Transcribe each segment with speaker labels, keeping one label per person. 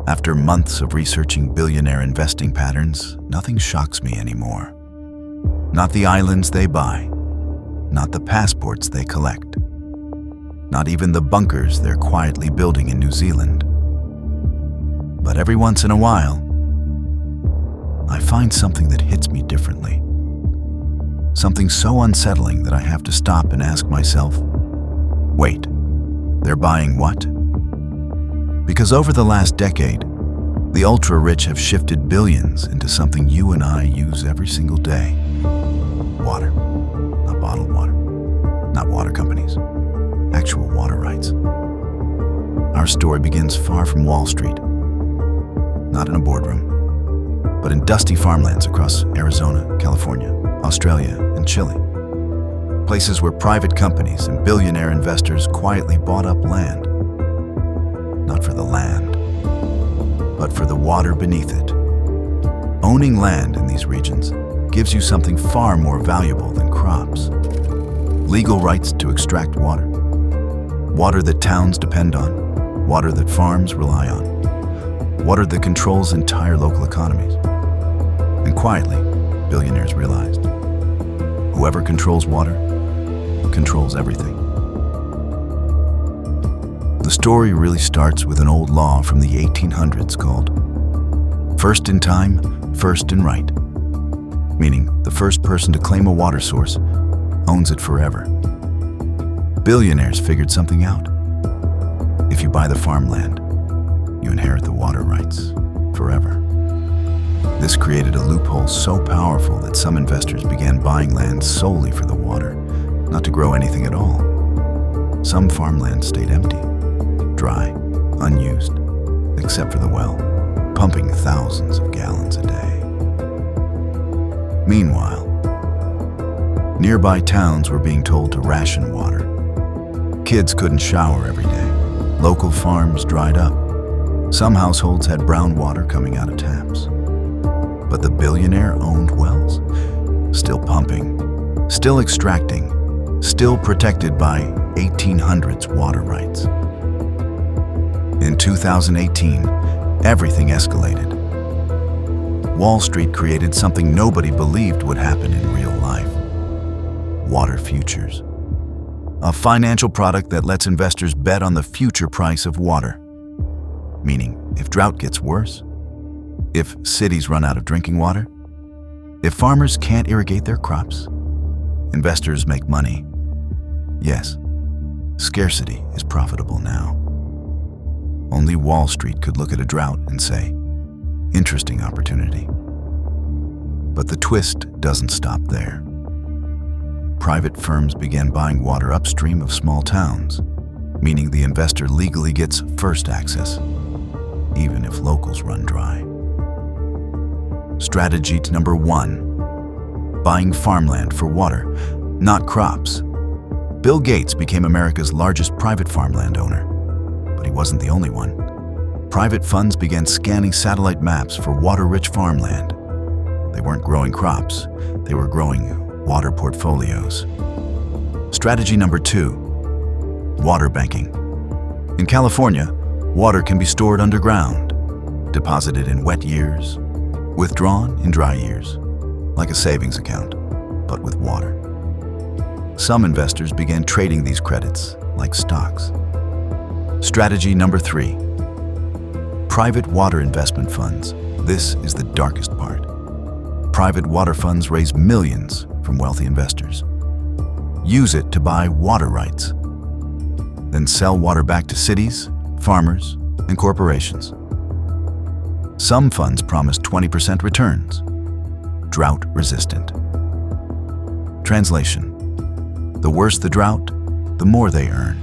Speaker 1: After months of researching billionaire investing patterns, nothing shocks me anymore. Not the islands they buy, not the passports they collect, not even the bunkers they're quietly building in New Zealand. But every once in a while, I find something that hits me differently. Something so unsettling that I have to stop and ask myself, wait, they're buying what? Because over the last decade, the ultra-rich have shifted billions into something you and I use every single day. Water. Not bottled water. Not water companies. Actual water rights. Our story begins far from Wall Street. Not in a boardroom, but in dusty farmlands across Arizona, California, Australia, and Chile. Places where private companies and billionaire investors quietly bought up land. Not for the land, but for the water beneath it. Owning land in these regions gives you something far more valuable than crops. Legal rights to extract water. Water that towns depend on. Water that farms rely on. Water that controls entire local economies. And quietly, billionaires realized, whoever controls water controls everything. The story really starts with an old law from the 1800s called first in time, first in right, meaning the first person to claim a water source owns it forever. Billionaires figured something out. If you buy the farmland, you inherit the water rights forever. This created a loophole so powerful that some investors began buying land solely for the water, not to grow anything at all. Some farmland stayed empty, dry, unused, except for the well, pumping thousands of gallons a day. Meanwhile, nearby towns were being told to ration water. Kids couldn't shower every day. Local farms dried up. Some households had brown water coming out of taps. But the billionaire owned wells, still pumping, still extracting, still protected by 1800s water rights. In 2018, everything escalated. Wall Street created something nobody believed would happen in real life. Water futures. A financial product that lets investors bet on the future price of water. Meaning, if drought gets worse, if cities run out of drinking water, if farmers can't irrigate their crops, investors make money. Yes, scarcity is profitable now. Only Wall Street could look at a drought and say, interesting opportunity. But the twist doesn't stop there. Private firms began buying water upstream of small towns, meaning the investor legally gets first access, even if locals run dry. Strategy number 1, buying farmland for water, not crops. Bill Gates became America's largest private farmland owner, but he wasn't the only one. Private funds began scanning satellite maps for water-rich farmland. They weren't growing crops, they were growing water portfolios. Strategy number 2, water banking. In California, water can be stored underground, deposited in wet years, withdrawn in dry years, like a savings account, but with water. Some investors began trading these credits like stocks. Strategy number 3, private water investment funds. This is the darkest part. Private water funds raise millions from wealthy investors. Use it to buy water rights, then sell water back to cities, farmers, and corporations. Some funds promise 20% returns, drought resistant. Translation: the worse the drought, the more they earn.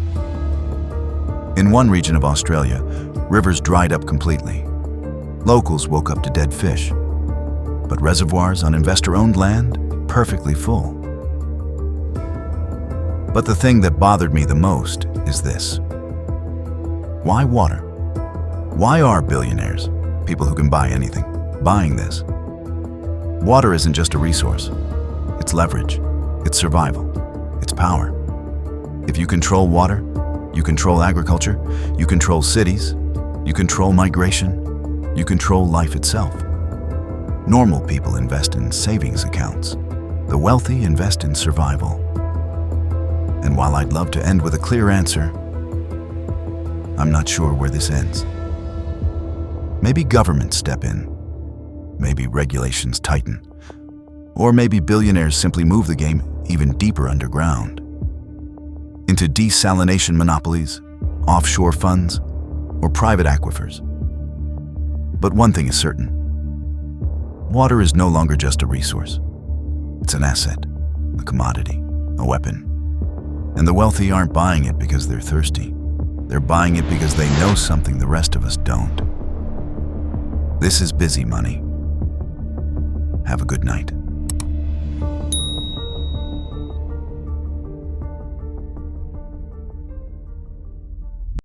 Speaker 1: In one region of Australia, rivers dried up completely. Locals woke up to dead fish, but reservoirs on investor-owned land perfectly full. But the thing that bothered me the most is this. Why water? Why are billionaires, people who can buy anything, buying this? Water isn't just a resource. It's leverage, it's survival, it's power. If you control water, you control agriculture, you control cities, you control migration, You control life itself. Normal people invest in savings accounts. The wealthy invest in survival. And while I'd love to end with a clear answer, I'm not sure where this ends. Maybe governments step in. Maybe regulations tighten. Or maybe billionaires simply move the game even deeper underground. Into desalination monopolies, offshore funds, or private aquifers. But one thing is certain. Water is no longer just a resource. It's an asset, a commodity, a weapon. And the wealthy aren't buying it because they're thirsty. They're buying it because they know something the rest of us don't. This is Busy Money. Have a good night.